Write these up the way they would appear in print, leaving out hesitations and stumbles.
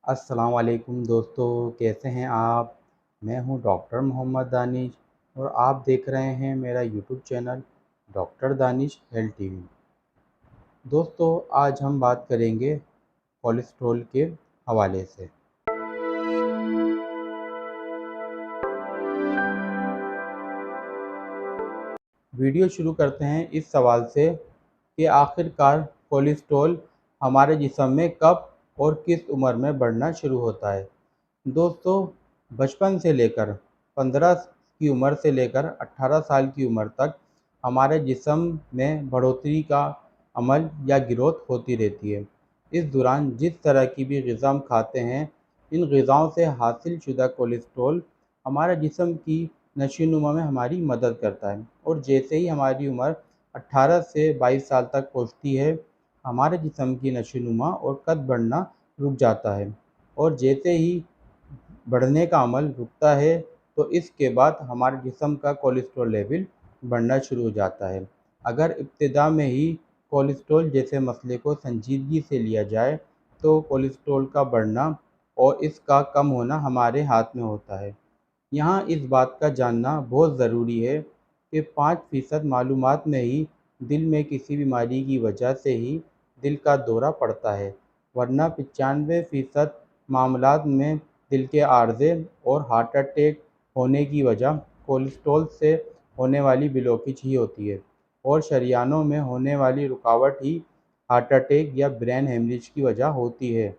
अस्सलाम वालेकुम दोस्तों, कैसे हैं आप? मैं हूं डॉक्टर मोहम्मद दानिश और आप देख रहे हैं मेरा YouTube channel doctor Danish health TV. दोस्तों, आज हम बात करेंगे कोलेस्ट्रॉल के हवाले से। वीडियो शुरू करते हैं इस सवाल से कि आखिरकार कोलेस्ट्रॉल हमारे जिस्म में कब और किस उम्र में बढ़ना शुरू होता है। दोस्तों, बचपन से लेकर 15 की उम्र से लेकर 18 साल की उम्र तक हमारे जिस्म में बढ़ोतरी का अमल या ग्रोथ होती रहती है। इस दौरान जिस तरह की भी ग़िज़ा हम खाते हैं, इन ग़िज़ाओं से हासिल शुदा कोलेस्ट्रॉल हमारे जिस्म की नशोनुमा में हमारी मदद करता है और जैसे ही हमारी उम्र 18 से 22 साल तक पहुँचती है, हमारे जिस्म की नशोनुमा और कद बढ़ना रुक जाता है और जैसे ही बढ़ने का अमल रुकता है तो इसके बाद हमारे जिस्म का कोलेस्ट्रॉल लेवल बढ़ना शुरू हो जाता है। अगर इब्तिदा में ही कोलेस्ट्रॉल जैसे मसले को संजीदगी से लिया जाए तो कोलेस्ट्रॉल का बढ़ना और इसका कम होना हमारे हाथ में होता है। यहाँ इस बात का जानना बहुत ज़रूरी है कि 5% मालूमात में ही दिल में किसी बीमारी की वजह से ही दिल का दौरा पड़ता है, वरना 95% मामलात में दिल के आर्ज़े और हार्ट अटैक होने की वजह कोलेस्ट्रॉल से होने वाली ब्लॉकेज ही होती है और शरीयानों में होने वाली रुकावट ही हार्ट अटैक या ब्रेन हेमरेज की वजह होती है।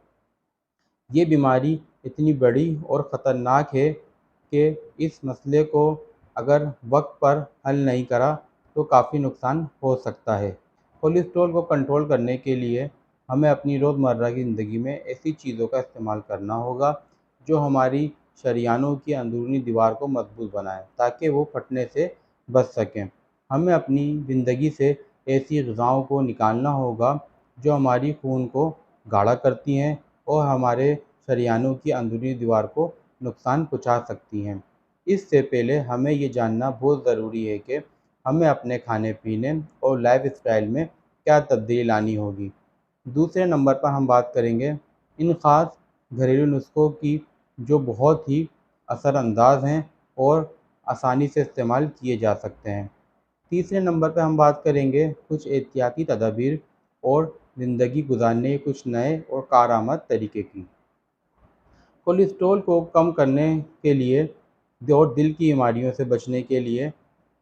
ये बीमारी इतनी बड़ी और ख़तरनाक है कि इस मसले को अगर वक्त पर हल नहीं करा तो काफ़ी नुकसान हो सकता है। कोलेस्ट्रॉल को कंट्रोल करने के लिए हमें अपनी रोज़मर्रा की ज़िंदगी में ऐसी चीज़ों का इस्तेमाल करना होगा जो हमारी शरीयानों की अंदरूनी दीवार को मजबूत बनाएं ताकि वो फटने से बच सकें। हमें अपनी ज़िंदगी से ऐसी ग़िज़ाओं को निकालना होगा जो हमारी खून को गाढ़ा करती हैं और हमारे शरीयानों की अंदरूनी दीवार को नुकसान पहुंचा सकती हैं। इससे पहले हमें ये जानना बहुत ज़रूरी है कि हमें अपने खाने पीने और लाइफस्टाइल में क्या तब्दीली लानी होगी। दूसरे नंबर पर हम बात करेंगे इन ख़ास घरेलू नुस्ख़ों की जो बहुत ही असरअंदाज हैं और आसानी से इस्तेमाल किए जा सकते हैं। तीसरे नंबर पर हम बात करेंगे कुछ एहतियाती तदाबीर और ज़िंदगी गुजारने के कुछ नए और कारआमद तरीके की। कोलेस्ट्रॉल को कम करने के लिए और दिल की बीमारियों से बचने के लिए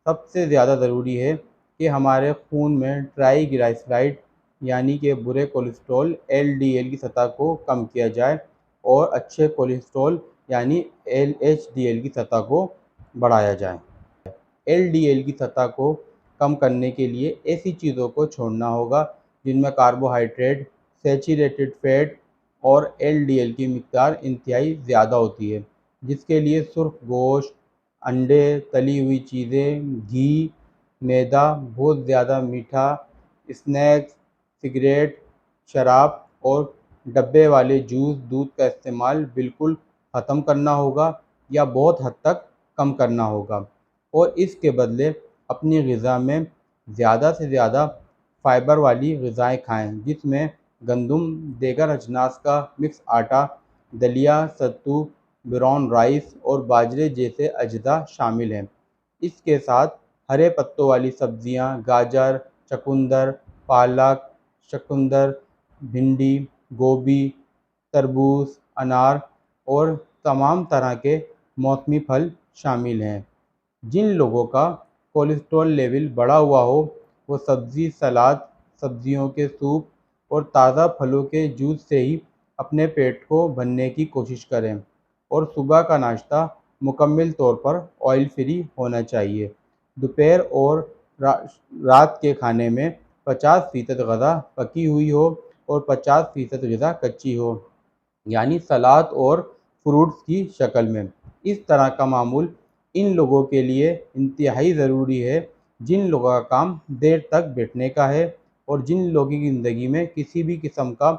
सबसे ज़्यादा ज़रूरी है कि हमारे खून में ट्राइग्लिसराइड यानी कि बुरे कोलेस्ट्रॉल एलडीएल की सतह को कम किया जाए और अच्छे कोलेस्ट्रॉल यानी एलएचडीएल की सतह को बढ़ाया जाए। एलडीएल की सतह को कम करने के लिए ऐसी चीज़ों को छोड़ना होगा जिनमें कार्बोहाइड्रेट, सैचुरेटेड फैट और एलडीएल की मिक़दार इंतहाई ज़्यादा होती है, जिसके लिए सुर्ख गोश्त, अंडे, तली हुई चीज़ें, घी, मैदा, बहुत ज़्यादा मीठा, स्नैक्स, सिगरेट, शराब और डब्बे वाले जूस, दूध का इस्तेमाल बिल्कुल ख़त्म करना होगा या बहुत हद तक कम करना होगा और इसके बदले अपनी ग़िज़ा में ज़्यादा से ज़्यादा फ़ाइबर वाली ग़िज़ाएँ खाएँ, जिसमें गंदम, दीगर अजनास का मिक्स आटा, दलिया, सत्तू, ब्राउन राइस और बाजरे जैसे अज्जा शामिल हैं। इसके साथ हरे पत्तों वाली सब्ज़ियाँ, गाजर, चुकंदर, पालक, चुकंदर, भिंडी, गोभी, तरबूज, अनार और तमाम तरह के मौसमी फल शामिल हैं। जिन लोगों का कोलेस्ट्रॉल लेवल बढ़ा हुआ हो, वो सब्ज़ी, सलाद, सब्जियों के सूप और ताज़ा फलों के जूस से ही अपने पेट को भरने की कोशिश करें और सुबह का नाश्ता मुकम्मल तौर पर ऑयल फ्री होना चाहिए। दोपहर और रात के खाने में 50% ग़िज़ा पकी हुई हो और 50% ग़िज़ा कच्ची हो, यानी सलाद और फ्रूट्स की शक्ल में। इस तरह का मामूल इन लोगों के लिए इंतहाई ज़रूरी है जिन लोगों का काम देर तक बैठने का है और जिन लोगों की ज़िंदगी में किसी भी किस्म का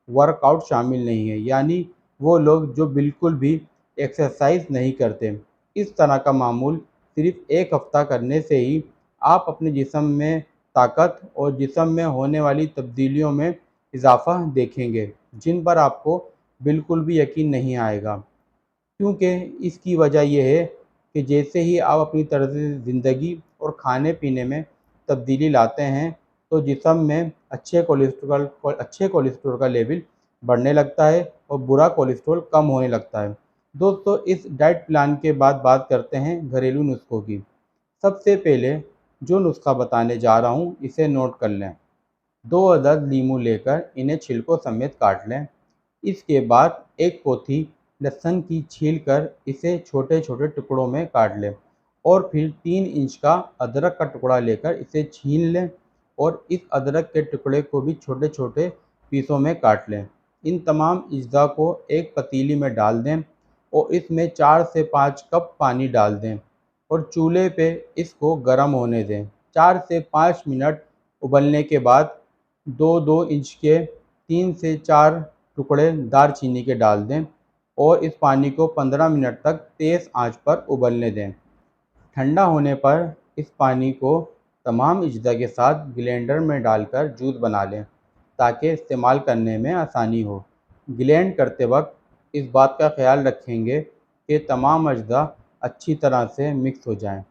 वर्कआउट शामिल नहीं है, यानी वो लोग जो बिल्कुल भी एक्सरसाइज नहीं करते। इस तरह का मामूल सिर्फ़ 1 हफ़्ता करने से ही आप अपने जिस्म में ताकत और जिस्म में होने वाली तब्दीलियों में इजाफ़ा देखेंगे, जिन पर आपको बिल्कुल भी यकीन नहीं आएगा, क्योंकि इसकी वजह यह है कि जैसे ही आप अपनी तर्ज ज़िंदगी और खाने पीने में तब्दीली लाते हैं, तो जिस्म में अच्छे कोलेस्ट्रॉल का लेवल बढ़ने लगता है और बुरा कोलेस्ट्रॉल कम होने लगता है। दोस्तों, इस डाइट प्लान के बाद बात करते हैं घरेलू नुस्ख़ों की। सबसे पहले जो नुस्ख़ा बताने जा रहा हूँ, इसे नोट कर लें। 2 अदद लीमू लेकर इन्हें छिलकों समेत काट लें। इसके बाद एक पोथी लहसुन की छील कर इसे छोटे छोटे टुकड़ों में काट लें और फिर 3 इंच का अदरक का टुकड़ा लेकर इसे छील लें और इस अदरक के टुकड़े को भी छोटे छोटे पीसों में काट लें। इन तमाम अज्जा को एक पतीली में डाल दें और इसमें 4 से 5 कप पानी डाल दें और चूल्हे पे इसको गर्म होने दें। 4 से 5 मिनट उबलने के बाद 2-2 इंच के 3 से 4 टुकड़े दालचीनी के डाल दें और इस पानी को 15 मिनट तक तेज़ आंच पर उबलने दें। ठंडा होने पर इस पानी को तमाम अज्जा के साथ ब्लेंडर में डालकर जूस बना लें ताकि इस्तेमाल करने में आसानी हो। ब्लेंड करते वक्त इस बात का ख्याल रखेंगे कि तमाम अज्जा अच्छी तरह से मिक्स हो जाएं।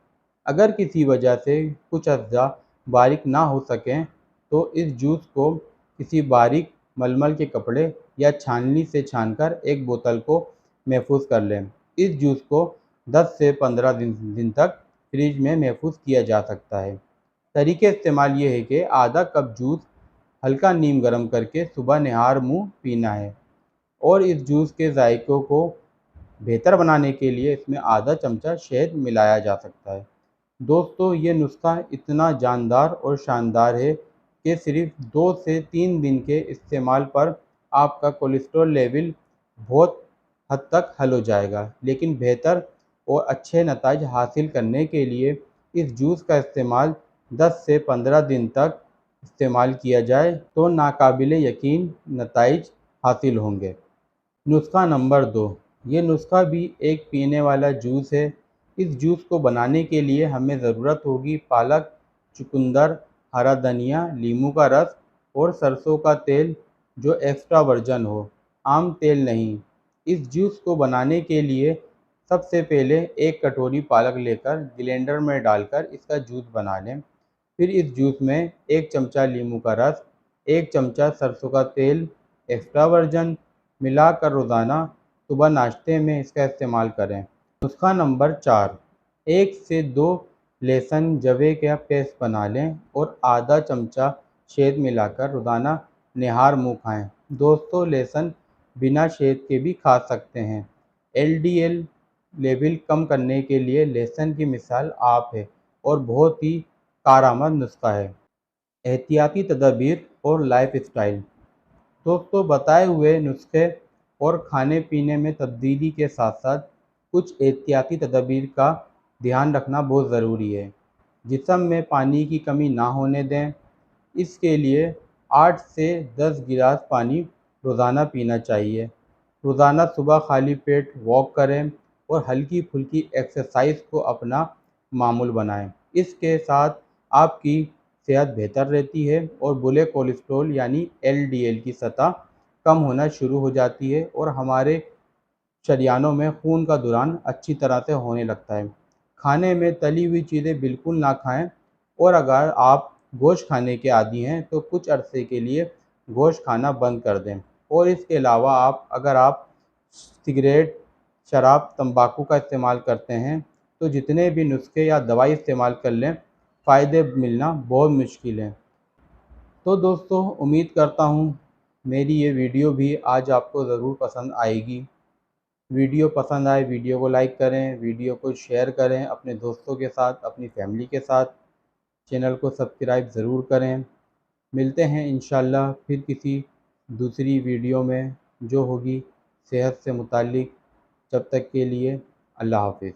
अगर किसी वजह से कुछ अज्जा बारीक ना हो सकें, तो इस जूस को किसी बारीक मलमल के कपड़े या छाननी से छानकर एक बोतल को महफूज कर लें। इस जूस को 10 से 15 दिन तक फ्रिज में महफूज किया जा सकता है। तरीके इस्तेमाल ये है कि आधा कप जूस हल्का नीम गर्म करके सुबह निहार मुँह पीना है और इस जूस के जायके को बेहतर बनाने के लिए इसमें आधा चमचा शहद मिलाया जा सकता है। दोस्तों, ये नुस्खा इतना जानदार और शानदार है कि सिर्फ 2 से 3 दिन के इस्तेमाल पर आपका कोलेस्ट्रॉल लेवल बहुत हद तक हल हो जाएगा। लेकिन बेहतर और अच्छे नतीजे हासिल करने के लिए इस जूस का इस्तेमाल 10 से 15 दिन तक इस्तेमाल किया जाए तो नाकाबिले यकीन नतीजे हासिल होंगे। नुस्खा नंबर 2। ये नुस्खा भी एक पीने वाला जूस है। इस जूस को बनाने के लिए हमें ज़रूरत होगी पालक, चुकंदर, हरा धनिया, नींबू का रस और सरसों का तेल जो एक्स्ट्रा वर्जन हो, आम तेल नहीं। इस जूस को बनाने के लिए सबसे पहले एक कटोरी पालक लेकर ब्लेंडर में डालकर इसका जूस बना लें। फिर इस जूस में 1 चमचा नींबू का रस, 1 चमचा सरसों का तेल एक्स्ट्रा वर्जन मिलाकर रोज़ाना सुबह नाश्ते में इसका इस्तेमाल करें। नुस्खा नंबर 4। 1 से 2 लहसुन जवे का पेस्ट बना लें और आधा चमचा शहद मिलाकर रोज़ाना निहार मुँह खाएं। दोस्तों, लहसुन बिना शहद के भी खा सकते हैं। LDL लेवल कम करने के लिए लहसुन की मिसाल आप है और बहुत ही कारआमद नुस्खा है। एहतियाती तदबीर और लाइफस्टाइल। दोस्तों, बताए हुए नुस्खे और खाने पीने में तब्दीली के साथ साथ कुछ एहतियाती तदबीर का ध्यान रखना बहुत ज़रूरी है। जिस्म में पानी की कमी ना होने दें। इसके लिए 8 से 10 गिलास पानी रोज़ाना पीना चाहिए। रोज़ाना सुबह खाली पेट वॉक करें और हल्की फुल्की एक्सरसाइज को अपना मामूल बनाएं। इसके साथ आपकी सेहत बेहतर रहती है और बुरे कोलेस्ट्रॉल यानी LDL की सतह कम होना शुरू हो जाती है और हमारे शरीयानों में खून का दौरान अच्छी तरह से होने लगता है। खाने में तली हुई चीज़ें बिल्कुल ना खाएं और अगर आप गोश्त खाने के आदी हैं तो कुछ अरसे के लिए गोश्त खाना बंद कर दें। और इसके अलावा अगर आप सिगरेट, शराब, तंबाकू का इस्तेमाल करते हैं तो जितने भी नुस्खे या दवाई इस्तेमाल कर लें, फ़ायदे मिलना बहुत मुश्किल है। तो दोस्तों, उम्मीद करता हूँ मेरी ये वीडियो भी आज आपको ज़रूर पसंद आएगी। वीडियो पसंद आए वीडियो को लाइक करें, वीडियो को शेयर करें अपने दोस्तों के साथ, अपनी फैमिली के साथ। चैनल को सब्सक्राइब ज़रूर करें। मिलते हैं इंशाल्लाह फिर किसी दूसरी वीडियो में जो होगी सेहत से मुताल्लिक़। जब तक के लिए अल्लाह हाफ़िज़।